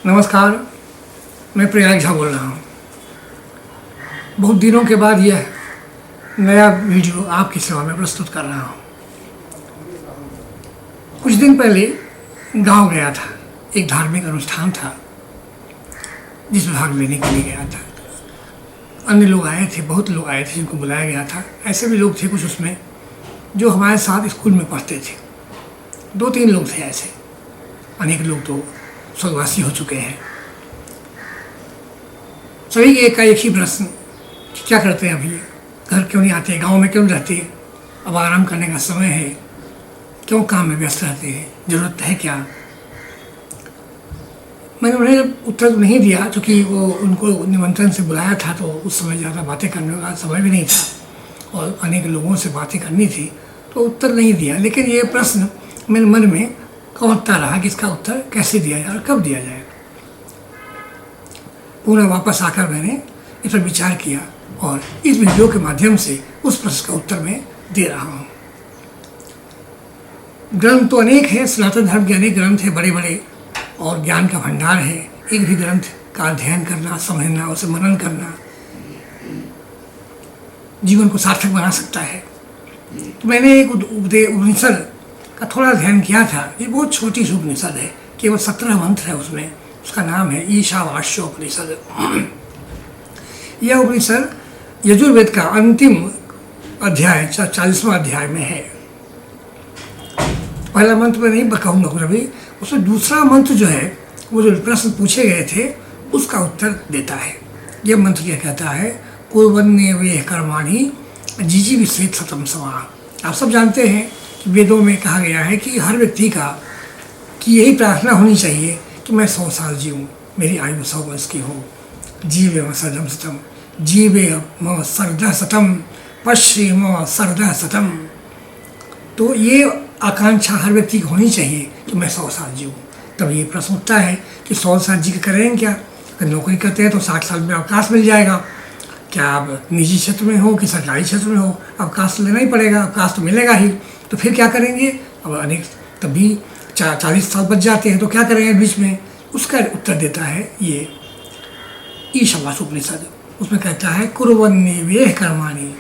नमस्कार, मैं प्रयाग झा बोल रहा हूँ। बहुत दिनों के बाद यह नया वीडियो आपकी सेवा में प्रस्तुत कर रहा हूँ। कुछ दिन पहले गांव गया था, एक धार्मिक अनुष्ठान था जिसमें भाग लेने के लिए गया था। अन्य लोग आए थे, बहुत लोग आए थे जिनको बुलाया गया था। ऐसे भी लोग थे कुछ उसमें जो हमारे साथ स्कूल में पढ़ते थे। 2-3 लोग थे ऐसे, अनेक लोग तो स्वर्गवासी हो चुके हैं। सभी एक का एक ही प्रश्न, क्या करते हैं अभी, घर क्यों नहीं आते, गांव में क्यों रहते, अब आराम करने का समय है, क्यों काम में व्यस्त रहते हैं, ज़रूरत है क्या। मैंने उन्हें उत्तर तो नहीं दिया क्योंकि वो उनको निमंत्रण से बुलाया था, तो उस समय ज़्यादा बातें करने का समय भी नहीं था और अनेक लोगों से बातें करनी थी, तो उत्तर नहीं दिया। लेकिन ये प्रश्न मेरे मन में कौंधता रहा कि इसका उत्तर कैसे दिया जाए और कब दिया जाए। पुनः वापस आकर मैंने इस पर विचार किया और इस वीडियो के माध्यम से उस प्रश्न का उत्तर मैं दे रहा हूँ। ग्रंथ तो अनेक हैं, सनातन धर्म के अनेक ग्रंथ हैं, बड़े बड़े, और ज्ञान का भंडार है। एक भी ग्रंथ का अध्ययन करना, समझना, उसे मनन करना जीवन को सार्थक बना सकता है। तो मैंने एक उपनिषद का थोड़ा अध्ययन किया था। ये बहुत छोटी सी उपनिषद है, केवल 17 मंत्र है उसमें। उसका नाम है ईशावास्य उपनिषद। यह उपनिषद यजुर्वेद का अंतिम अध्याय 40वां अध्याय में है। पहला मंत्र में नहीं कहूँगा अभी, उसमें दूसरा मंत्र जो है, वो जो प्रश्न पूछे गए थे उसका उत्तर देता है। यह मंत्र क्या कहता है, कुर्वन्नेवेह कर्माणि जिजीविषेत् शतं समाः। आप सब जानते हैं कि वेदों में कहा गया है कि हर व्यक्ति की यही प्रार्थना होनी चाहिए कि मैं 100 साल जीऊँ, मेरी आयु 100 वर्ष की हो। जीवे म सर्वं शतं, जीवे म सर्वदा शतं, पश्ये म सर्वदा शतं। तो ये आकांक्षा हर व्यक्ति की होनी चाहिए कि मैं 100 साल जीऊँ। तब ये प्रश्न उठता है कि 100 साल जी के करेंगे क्या। अगर नौकरी करते हैं तो 60 साल में अवकाश मिल जाएगा। क्या आप निजी क्षेत्र में हो कि सरकारी क्षेत्र में हो, अवकाश लेना ही पड़ेगा, अवकाश तो मिलेगा ही। तो फिर क्या करेंगे। अब अनेक तभी 40 साल बच जाते हैं, तो क्या करेंगे बीच में। उसका उत्तर देता है ये ईशावास्य उपनिषद। उसमें कहता है कुर्वन्नेवेह कर्माणि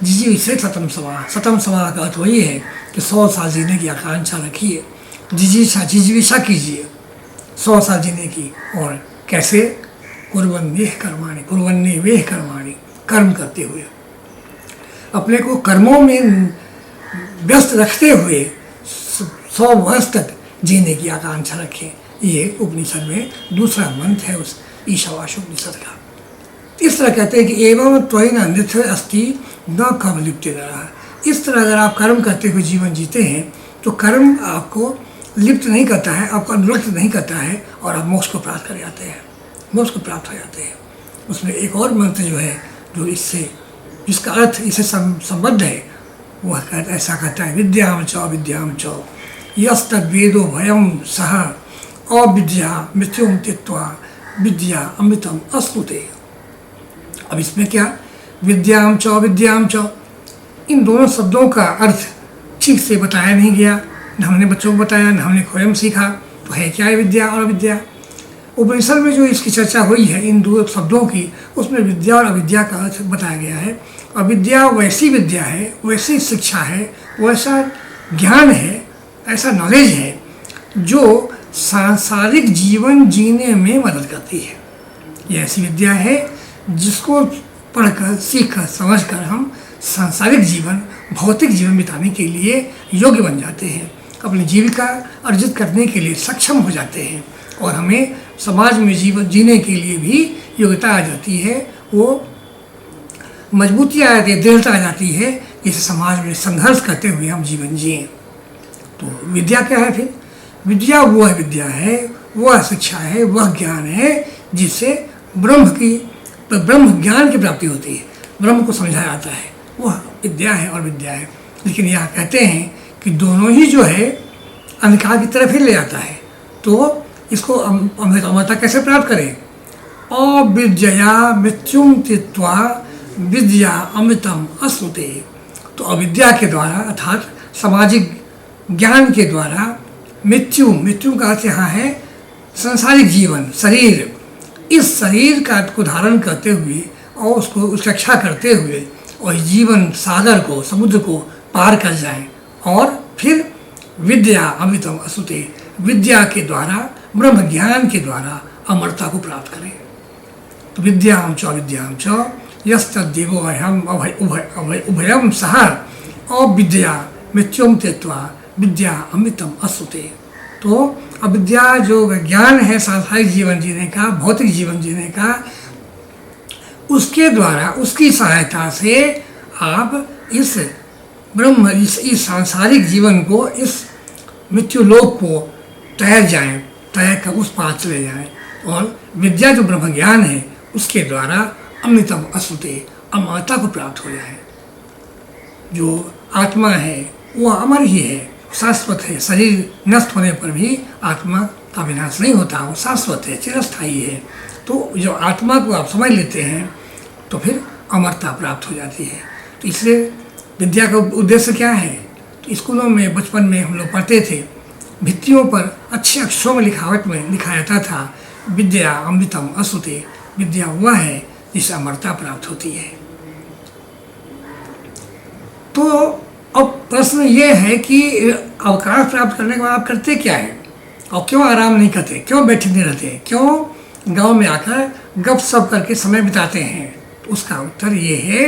जिजीविषेत् शतं समाः। शतं समाः का अर्थ वही है कि 100 साल जीने की आकांक्षा रखिए, जिजीविषा कीजिए 100 साल जीने की। और कैसे, कुर्वन्नेह कर्माणि, कुर्वन्नेवेह कर्माणि, कर्म करते हुए, अपने को कर्मों में व्यस्त रखते हुए 100 वर्ष तक जीने की आकांक्षा रखें। ये उपनिषद में दूसरा मंत्र है उस ईशावास्य उपनिषद का। इस तरह कहते हैं कि एवं त्वयि न नित्य अस्ति न कवलिप्यते। इस तरह अगर आप कर्म करते हुए जीवन जीते हैं तो कर्म आपको लिप्त नहीं करता है, आपको अनुरक्त नहीं करता है और आप मोक्ष को प्राप्त कर जाते हैं, मोक्ष को प्राप्त हो जाते हैं। उसमें एक और मंत्र जो है, जो इससे जिसका अर्थ इससे संबद्ध है, वह ऐसा कहता है विद्याम च यस्तद्वेदो भयं सह अविद्या मृत्युम त्यक्त्वा विद्या अमृतम अश्नुते। अब इसमें क्या, विद्याम च, इन दोनों शब्दों का अर्थ ठीक से बताया नहीं गया, न हमने बच्चों को बताया, न हमने स्वयं सीखा। तो है क्या है विद्या और अविद्या। उपनिषद में जो इसकी चर्चा हुई है इन दो शब्दों की, उसमें विद्या और अविद्या का अर्थ बताया गया है। अविद्या वैसी विद्या है, वैसी शिक्षा है, वैसा ज्ञान है, ऐसा नॉलेज है जो सांसारिक जीवन जीने में मदद करती है। ये ऐसी विद्या है जिसको पढ़कर, सीखकर, समझकर हम सांसारिक जीवन, भौतिक जीवन बिताने के लिए योग्य बन जाते हैं, अपनी जीविका अर्जित करने के लिए सक्षम हो जाते हैं और हमें समाज में जीवन जीने के लिए भी योग्यता आ जाती है। वो मजबूती आ जाती है, दृढ़ता आ जाती है, इस समाज में संघर्ष करते हुए हम जीवन जिएं। तो विद्या क्या है फिर, विद्या वह विद्या है, वह शिक्षा है, वह ज्ञान है जिससे ब्रह्म ज्ञान की प्राप्ति होती है, ब्रह्म को समझा जाता है, वह विद्या है और विद्या है। लेकिन यहाँ कहते हैं कि दोनों ही जो है अंधकार की तरफ ही ले जाता है। तो इसको अमरता कैसे प्राप्त करें। अविद्या मृत्युम त्यक्त्वा विद्या अमृतम अश्नुते। तो अविद्या के द्वारा अर्थात सामाजिक ज्ञान के द्वारा मृत्यु का अर्थ यहाँ है संसारिक जीवन, शरीर, इस शरीर का को धारण करते हुए और उसको उसकी रक्षा करते हुए और जीवन सागर को, समुद्र को पार कर जाएं और फिर विद्या अमृतम असुते, विद्या के द्वारा, ब्रह्म ज्ञान के द्वारा अमरता को प्राप्त करें। तो विद्याम च यस्तद्देवो अहम उभयम सह अविद्या मृत्युम त्यक्त्वा विद्या अमृतम असुते। तो अविद्या जो ज्ञान है सांसारिक जीवन जीने का, भौतिक जीवन जीने का, उसके द्वारा, उसकी सहायता से आप इस ब्रह्म, इस सांसारिक जीवन को, इस मृत्युलोक को तैर जाएं, तैर कर उस पार चले जाएं और विद्या जो ब्रह्म ज्ञान है उसके द्वारा अमृतम असुते, अमरता को प्राप्त हो जाए। जो आत्मा है वो अमर ही है, शाश्वत है। शरीर नष्ट होने पर भी आत्मा का विनाश नहीं होता, वो शाश्वत है, चिरस्थायी है। तो जो आत्मा को आप समझ लेते हैं तो फिर अमरता प्राप्त हो जाती है। तो इसलिए विद्या का उद्देश्य क्या है? तो स्कूलों में बचपन में हम लोग पढ़ते थे, भित्तियों पर अच्छे अक्षरों में लिखावट में लिखा जाता था, विद्या अमृतम असुते, विद्या वह है जिससे अमरता प्राप्त होती है। तो अब प्रश्न ये है कि अवकाश प्राप्त करने के बाद आप करते क्या है और क्यों आराम नहीं करते, क्यों बैठे नहीं रहते, क्यों गांव में आकर गप सप करके समय बिताते हैं? तो उसका उत्तर ये है,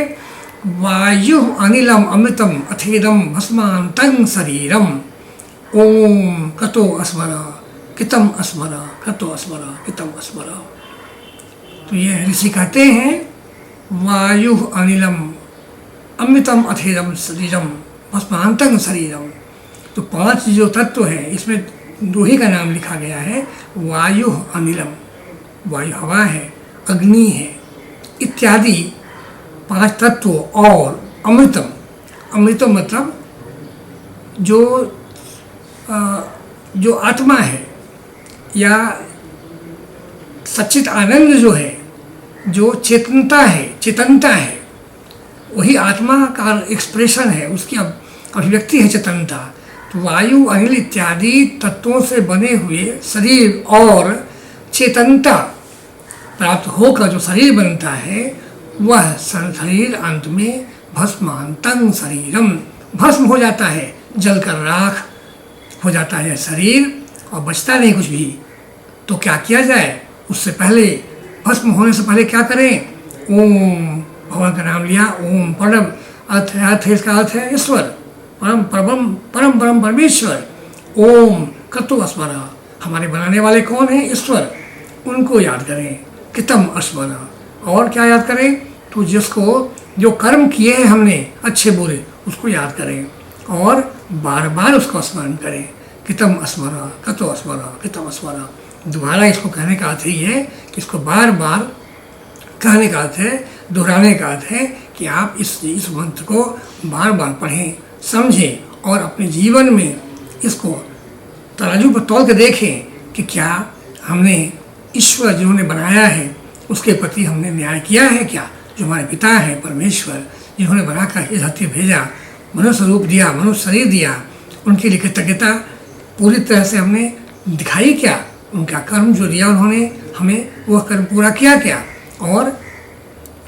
वायु अनिलम अमृतम अथेदम भस्मांतं शरीरम ओम कतो अस्मर कितम अस्मर कतो अस्मर कितम अस्मर। तो ये ऋषि कहते हैं वायु अनिलम अमृतम अथेदम शरीरम भस्मांतं शरीरम। तो 5 जो तत्व हैं इसमें 2 ही का नाम लिखा गया है, वायु अनिलम, वायु हवा है, अग्नि है इत्यादि 5 तत्व, और अमृतम, अमृतम मतलब जो आत्मा है या सच्चित आनंद जो है, जो चेतनता है, वही आत्मा का एक्सप्रेशन है, उसकी अभिव्यक्ति है चेतनता। तो वायु अनिल इत्यादि तत्वों से बने हुए शरीर और चेतनता प्राप्त होकर जो शरीर बनता है, वह शरीर अंत में भस्मांतं शरीरम, भस्म हो जाता है, जलकर राख हो जाता है शरीर और बचता नहीं कुछ भी। तो क्या किया जाए? उससे पहले, भस्म होने से पहले क्या करें? ओम, भगवान का नाम लिया, ओम परम, अर्थ है इसका अर्थ है ईश्वर, परम परम परमेश्वर। ओम कतो अस्मर, हमारे बनाने वाले कौन हैं? ईश्वर, उनको याद करें। कितम अस्मर, और क्या याद करें? तो जो कर्म किए हैं हमने अच्छे बुरे, उसको याद करें और बार बार उसको स्मरण करें। कितम अस्मर कतो अस्मर कितम अस्मर। दोबारा इसको कहने का अर्थ ही है कि इसको बार बार कहने का अर्थ है, दोहराने का अर्थ है कि आप इस मंत्र को बार बार पढ़ें, समझें और अपने जीवन में इसको तराजू पर तौल के देखें कि क्या हमने ईश्वर जिन्होंने बनाया है उसके प्रति हमने न्याय किया है क्या? जो हमारे पिता हैं परमेश्वर, जिन्होंने बनाकर इस धरती भेजा, मनुष्य रूप दिया, मनुष्य शरीर दिया, उनके लिए कृतज्ञता पूरी तरह से हमने दिखाई क्या? उनका कर्म जो दिया उन्होंने हमें, वह कर्म पूरा किया क्या? और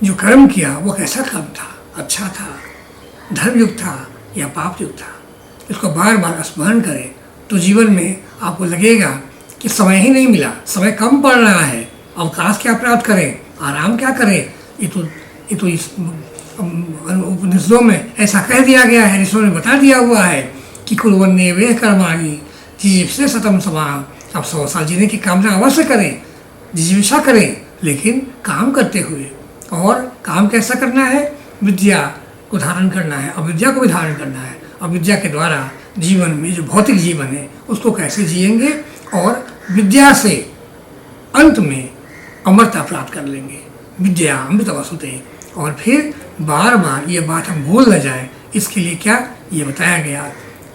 जो कर्म किया वो कैसा कर्म था? अच्छा था, धर्मयुक्त था या पापयुक्त था? इसको बार बार स्मरण करें तो जीवन में आपको लगेगा कि समय ही नहीं मिला, समय कम पड़ रहा है, अवकाश क्या प्राप्त करें, आराम क्या करें। ये तो इस उपनिषदों में ऐसा कह दिया गया है, ऋषियों ने बता दिया हुआ है कि कुर्वन्ने वे कर्माणि जिजीविषे शतं समाः। आप 100 साल जीने की कामना अवश्य करें, जिजीविषा करें, लेकिन काम करते हुए। और काम कैसा करना है? विद्या को धारण करना है, अविद्या को भी धारण करना है। अविद्या के द्वारा जीवन में जो भौतिक जीवन है उसको कैसे जिएंगे और विद्या से अंत में अमरता प्राप्त कर लेंगे। विद्या अमृत वसुते। और फिर बार बार ये बात हम भूल न जाए, इसके लिए क्या ये बताया गया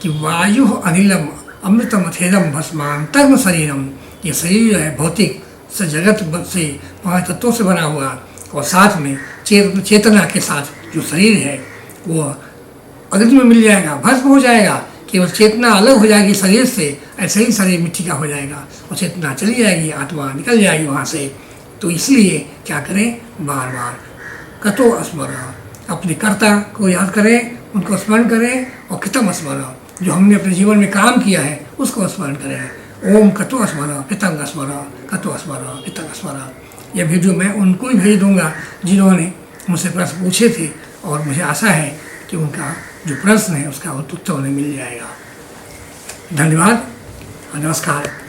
कि वायु अनिलम अमृतम अथेदम भस्मांतं शरीरम। ये शरीर जो है भौतिक से, जगत से, 5 तत्वों से बना हुआ, और साथ में चेतना के साथ जो शरीर है वो अग्नि में मिल जाएगा, भस्म हो जाएगा, केवल चेतना अलग हो जाएगी शरीर से, ऐसे ही शरीर मिट्टी का हो जाएगा और चेतना चली जाएगी, आत्मा निकल जाएगी वहाँ से। तो इसलिए क्या करें, बार बार कतो स्मरण, अपने कर्ता को याद करें, उनको स्मरण करें, और कृतम स्मरण, जो हमने अपने जीवन में काम किया है उसको स्मरण करें। ओम कतो स्मरण कृतम स्मरण, कतो स्मरण कृतम स्मरण। यह वीडियो मैं उनको ही भेज दूँगा जिन्होंने मुझसे प्रश्न पूछे थे, और मुझे आशा है कि उनका जो प्रश्न है उसका उत्तर उन्हें मिल जाएगा। धन्यवाद, नमस्कार।